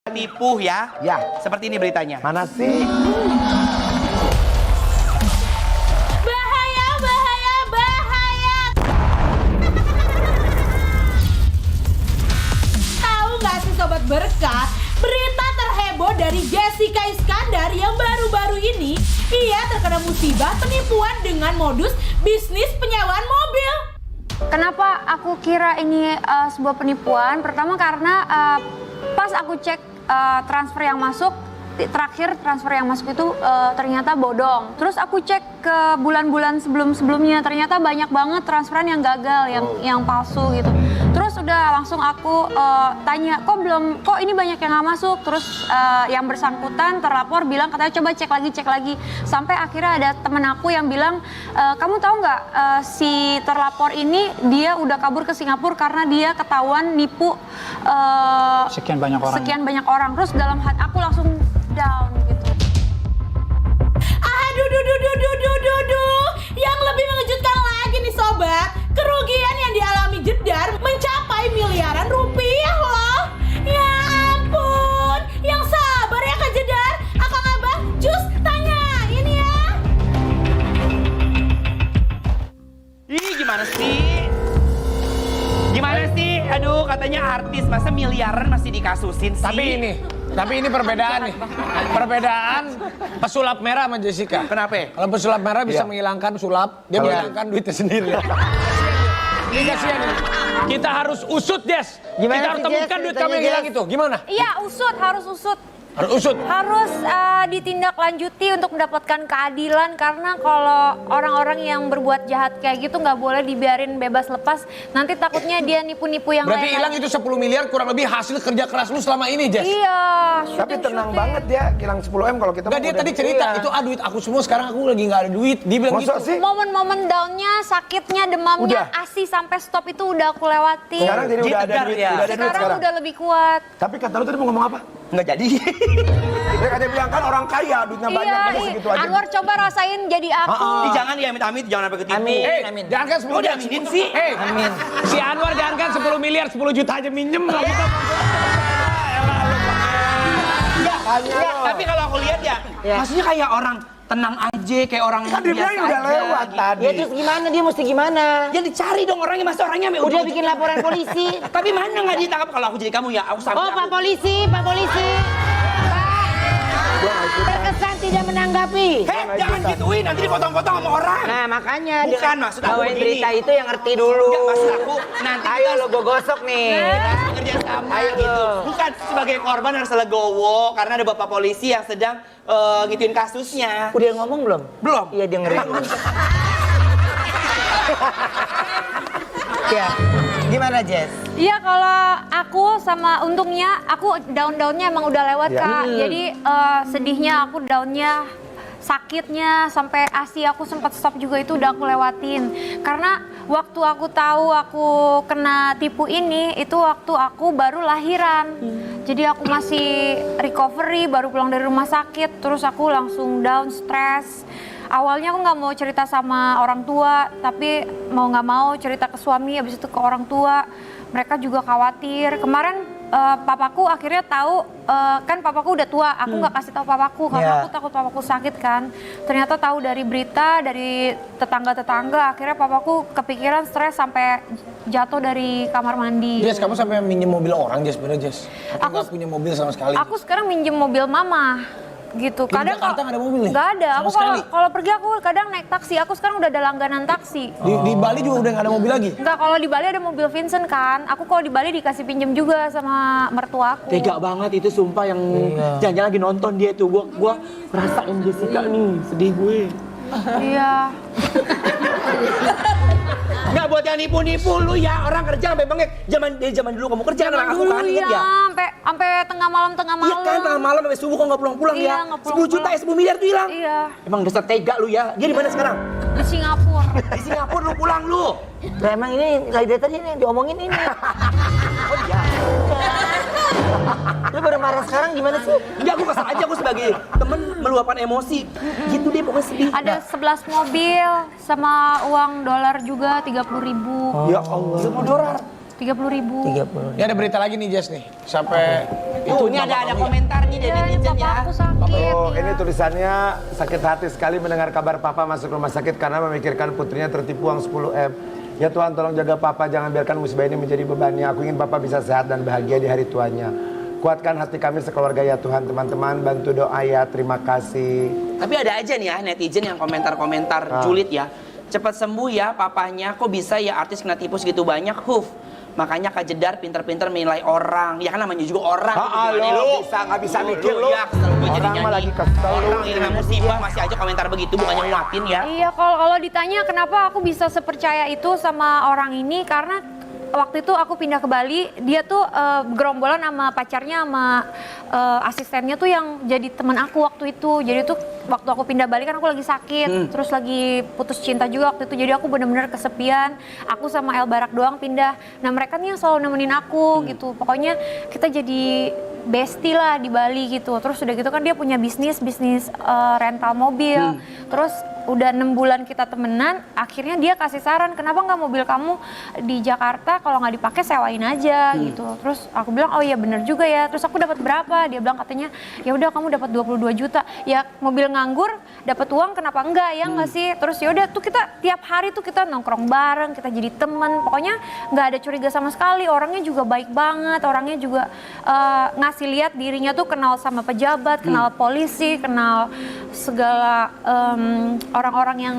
Tipu ya? Ya. Seperti ini beritanya. Mana sih? Bahaya, bahaya, bahaya. Tahu nggak sih Sobat Berkah? Berita terheboh dari Jessica Iskandar yang baru-baru ini ia terkena musibah penipuan dengan modus bisnis penyewaan mobil. Kenapa aku kira ini sebuah penipuan? Pertama karena pas aku cek transfer yang masuk, terakhir transfer yang masuk itu ternyata bodong. Terus aku cek ke bulan-bulan sebelum-sebelumnya, ternyata banyak banget transferan yang gagal, yang palsu gitu. Terus udah langsung aku tanya, kok ini banyak yang nggak masuk? Terus yang bersangkutan terlapor bilang katanya coba cek lagi. Sampai akhirnya ada temen aku yang bilang, kamu tahu nggak si terlapor ini dia udah kabur ke Singapura karena dia ketahuan nipu sekian banyak orang. Terus dalam hati aku langsung down gitu. Aduh. Yang lebih mengejutkan lagi nih Sobat, kerugian yang dialami Jedar mencapai miliaran rupiah loh. Ya ampun, yang sabar ya Kak Jedar. Akang Abah, cus tanyain ya. Ih, gimana sih? Gimana sih? Aduh, katanya artis, masa miliaran masih dikasusin sih? Tapi ini perbedaan nih. Perbedaan pesulap merah sama Jessica. Kenapa? Kalau pesulap merah bisa menghilangkan sulap, dia menghilangkan duitnya sendiri. Ini kasihan ini. Kita harus usut, Jess. Kita harus temukan duit kamu yang hilang itu. Gimana? Iya, harus usut. Harus usut. Harus ditindaklanjuti untuk mendapatkan keadilan karena kalau orang-orang yang berbuat jahat kayak gitu nggak boleh dibiarin bebas lepas. Nanti takutnya dia nipu-nipu yang Berarti lain. hilang itu 10 miliar kurang lebih hasil kerja keras lu selama ini, Jess. Iya. Tapi tenang banget dia, hilang 10 M kalau kita. Enggak, dia tadi cerita, itu duit aku semua, sekarang aku lagi nggak ada duit. Dia bilang gitu. Masa sih? Momen-momen downnya, sakitnya, demamnya, ASI sampai stop itu udah aku lewati. Sekarang jadi udah ada duit, ya. udah ada duit Sekarang sekarang. udah lebih kuat. Tapi kata lu tadi mau ngomong apa? Nggak jadi. Dia katanya bilang kan orang kaya, duitnya banyak, masa segitu aja. Anwar coba rasain jadi aku. Ih, jangan ya, amit-amit, jangan sampai ketipu. Amin. Jangankan 10 Kok miliar. diaminin sih? Amin. Si Anwar jangankan 10 miliar, 10 juta aja minjem lah kita. Enggak, tapi kalau aku lihat ya, maksudnya kayak orang tenang aja, kayak orang Kan dia bilang udah lewat tadi. Ya terus gimana, dia mesti gimana? Ya dicari dong orangnya, masa orangnya Udah bikin laporan polisi. Tapi mana nggak ditangkap? Kalau aku jadi kamu ya, aku sampai Oh Pak Polisi, Pak Polisi. Terkesan tidak menanggapi. Jangan gituin, nanti dipotong-potong sama orang. Nah makanya Bukan, maksud aku bawain begini. berita itu yang ngerti dulu. Enggak, maksud aku nanti Ayo lo gue gosok nih. kita bekerja sama Ayo gitu. lo. Bukan sebagai korban harus legowo karena ada bapak polisi yang sedang gituin kasusnya. Udah ngomong belum? Belum. Iya dengerin. Ya, gimana Jess? Iya, kalau aku sama untungnya aku down-downnya emang udah lewat Kak. Jadi sedihnya aku downnya, sakitnya sampai ASI aku sempat stop juga itu udah aku lewatin. Karena waktu aku tahu aku kena tipu ini itu waktu aku baru lahiran. Jadi aku masih recovery, baru pulang dari rumah sakit, terus aku langsung down, stres. Awalnya aku nggak mau cerita sama orang tua, tapi mau nggak mau cerita ke suami, habis itu ke orang tua. Mereka juga khawatir. Kemarin papaku akhirnya tahu, kan papaku udah tua, aku nggak kasih tahu papaku karena aku takut papaku sakit kan. Ternyata tahu dari berita, dari tetangga-tetangga, akhirnya papaku kepikiran stres sampai jatuh dari kamar mandi. Jess, kamu sampai minjem mobil orang, Jess, bener Jess? Aku nggak punya mobil sama sekali. Aku sekarang minjem mobil mama. Gitu. Di Kadang Jakarta nggak ada mobil nih? Nggak ada. Sama Aku sekali? kalau pergi aku kadang naik taksi. Aku sekarang udah ada langganan taksi. Di Bali juga udah nggak ada mobil lagi? Enggak, kalau di Bali ada mobil Vincent kan. Aku kalau di Bali dikasih pinjem juga sama mertua aku. Tega banget itu sumpah yang jangan-jangan lagi nonton dia tuh. Gua ngerasain Jessica nih, sedih gue. Iya. Nggak buat yang nipu-nipu lu ya, orang kerja sampai bengek. Zaman dulu kamu kerja sama aku kan, inget ya? Sampai tengah malam. Iya kan, tengah malam sampai subuh kok nggak pulang-pulang Iya, ya. nggak 10 juta ya, 10 miliar tuh hilang. Iya. Emang dasar tega lu ya. Dia di mana sekarang? Di Singapura. Di Singapura lu pulang lu. Nah emang ini lagi dari tadi nih diomongin ini. Oh iya. Lu baru marah sekarang gimana sih? Enggak, aku kesal aja, aku sebagai temen meluapkan emosi. Gitu deh pokoknya sedih. Ada 11 mobil sama uang dolar juga 30.000. Ya Allah. $10. 30.000. 30. Ini ada berita lagi nih Jess nih. Sampai Tuh, ini ada komentar nih dari Iya, ini netizen papa ya. aku sakit. Oh, iya. ini tulisannya sakit hati sekali mendengar kabar papa masuk rumah sakit karena memikirkan putrinya tertipu uang 10M. Ya Tuhan, tolong jaga papa, jangan biarkan musibah ini menjadi bebannya. Aku ingin papa bisa sehat dan bahagia di hari tuanya. Kuatkan hati kami sekeluarga ya Tuhan. Teman-teman bantu doa ya, terima kasih. Tapi ada aja nih ya netizen yang komentar-komentar julid ya. Cepat sembuh ya papanya, kok bisa ya artis kena tipu segitu banyak, Makanya Kak Jedar pinter-pinter menilai orang. Ya kan namanya juga orang. Lu nggak bisa mikir lu. Ya, kesel gue jadi Orang mah nyanyi. lagi kesel lu. Orang yang kena musibah masih aja komentar begitu, bukannya nguatin ya. Iya, kalau ditanya kenapa aku bisa sepercaya itu sama orang ini, karena waktu itu aku pindah ke Bali, dia tuh gerombolan sama pacarnya sama asistennya tuh yang jadi teman aku waktu itu. Jadi tuh waktu aku pindah Bali kan aku lagi sakit, terus lagi putus cinta juga waktu itu. Jadi aku bener-bener kesepian. Aku sama El Barak doang pindah. Nah mereka nih yang selalu nemenin aku gitu. Pokoknya kita jadi bestie lah di Bali gitu. Terus udah gitu kan dia punya bisnis rental mobil. Terus udah 6 bulan kita temenan, akhirnya dia kasih saran, kenapa nggak mobil kamu di Jakarta kalau nggak dipakai sewain aja gitu. Terus aku bilang oh iya bener juga ya. Terus aku dapat berapa? Dia bilang katanya ya udah kamu dapat 22 juta. Ya mobil nganggur dapat uang kenapa enggak ya nggak sih? Terus ya udah tuh kita tiap hari tuh kita nongkrong bareng, kita jadi teman. Pokoknya nggak ada curiga sama sekali. Orangnya juga baik banget. Orangnya juga ngasih lihat dirinya tuh kenal sama pejabat, kenal polisi, kenal segala orang-orang yang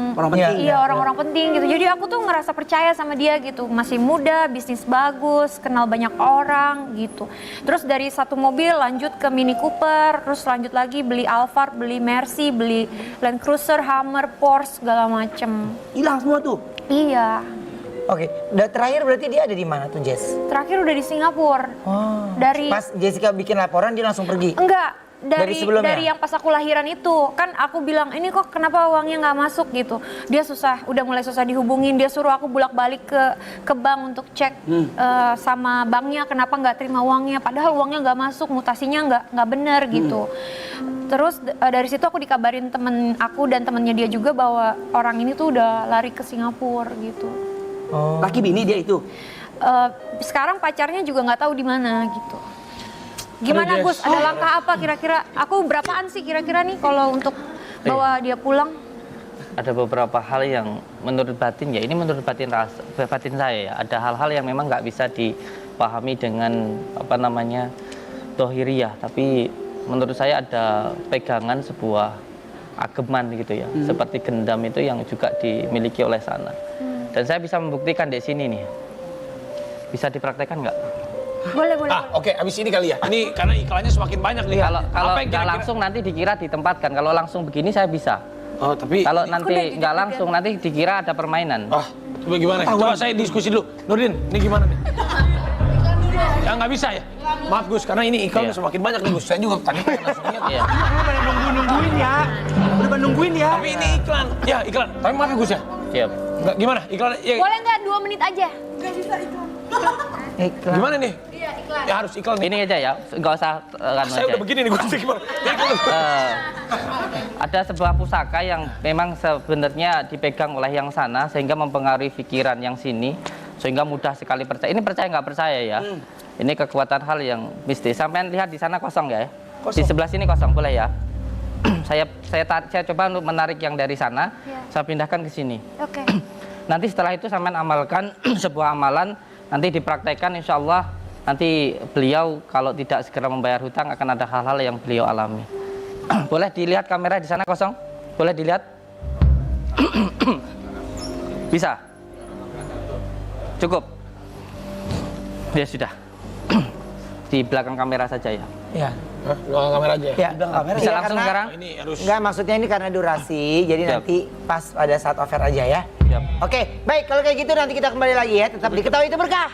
orang-orang penting gitu. Jadi aku tuh ngerasa percaya sama dia gitu. Masih muda, bisnis bagus, kenal banyak orang gitu. Terus dari satu mobil lanjut ke Mini Cooper, terus lanjut lagi beli Alphard, beli Mercy, beli Land Cruiser, Hummer, Porsche segala macem. Hilang semua tuh. Iya. Oke, terakhir berarti dia ada di mana tuh Jess? Terakhir udah di Singapura. Oh. Dari Pas Jessica bikin laporan dia langsung pergi. enggak. Dari sebelumnya? Dari yang pas aku lahiran itu kan aku bilang ini kok kenapa uangnya nggak masuk gitu. Dia udah mulai susah dihubungin. Dia suruh aku bolak-balik ke bank untuk cek sama banknya kenapa nggak terima uangnya. Padahal uangnya nggak masuk, mutasinya nggak bener gitu. Terus dari situ aku dikabarin temen aku dan temennya dia juga bahwa orang ini tuh udah lari ke Singapura gitu. Oh. Laki bini dia itu. Sekarang pacarnya juga nggak tahu di mana gitu. Gimana Aduh, Gus? Ada langkah apa kira-kira? Aku berapaan sih kira-kira nih kalau untuk bawa dia pulang? Ada beberapa hal yang menurut batin ya, ini menurut batin saya ya, ada hal-hal yang memang nggak bisa dipahami dengan apa namanya dohiriyah, tapi menurut saya ada pegangan sebuah ageman gitu ya, seperti gendam itu yang juga dimiliki oleh sana. Dan saya bisa membuktikan di sini nih, bisa dipraktekkan nggak? Boleh. Oke, abis ini kali ya. Ini karena iklannya semakin banyak nih. Kalau Apa yang nggak kira-kira- langsung nanti dikira ditempatkan, kalau langsung begini saya bisa. Oh, tapi Kalau nanti nggak langsung nanti dikira ada permainan. coba gimana? Coba saya diskusi dulu. Nurdin, ini gimana nih? Ya nggak bisa ya? Maaf Gus, karena ini iklan Iya. semakin banyak nih Gus. Saya juga tadi langsung lihat. Iya. Nungguin ya. Udah nungguin ya. Tapi ini iklan. Ya iklan. Tapi maaf ya Gus ya. Siap. Nggak, gimana? Iklan. Ya, Boleh nggak 2 menit aja? Iklan. gimana nih? Iya iklan. Ya harus iklan nih. Ini aja ya, nggak usah Saya udah begini nih Gus. Gimana? Ya, iklan. Ada sebuah pusaka yang memang sebenarnya dipegang oleh yang sana sehingga mempengaruhi pikiran yang sini sehingga mudah sekali percaya. Ini percaya nggak percaya ya? Ini kekuatan hal yang mistis. Sampai lihat di sana kosong ya? Di sebelah sini kosong boleh ya? saya coba untuk menarik yang dari sana, saya pindahkan ke sini. Oke. Nanti setelah itu sampean amalkan sebuah amalan, nanti dipraktekkan insya Allah nanti beliau kalau tidak segera membayar hutang akan ada hal-hal yang beliau alami. Boleh dilihat kamera di sana kosong? Boleh dilihat? Bisa? Cukup? Ya sudah. Di belakang kamera saja ya. Ya. Hah? Belakang kamera aja ya? Ya. Bisa Iya, langsung karena- sekarang? Ini harus. Enggak, maksudnya ini karena durasi, jadi Siap. nanti pas pada saat offer aja ya. Siap. Oke, baik kalau kayak gitu nanti kita kembali lagi ya, tetap diketahui itu berkah.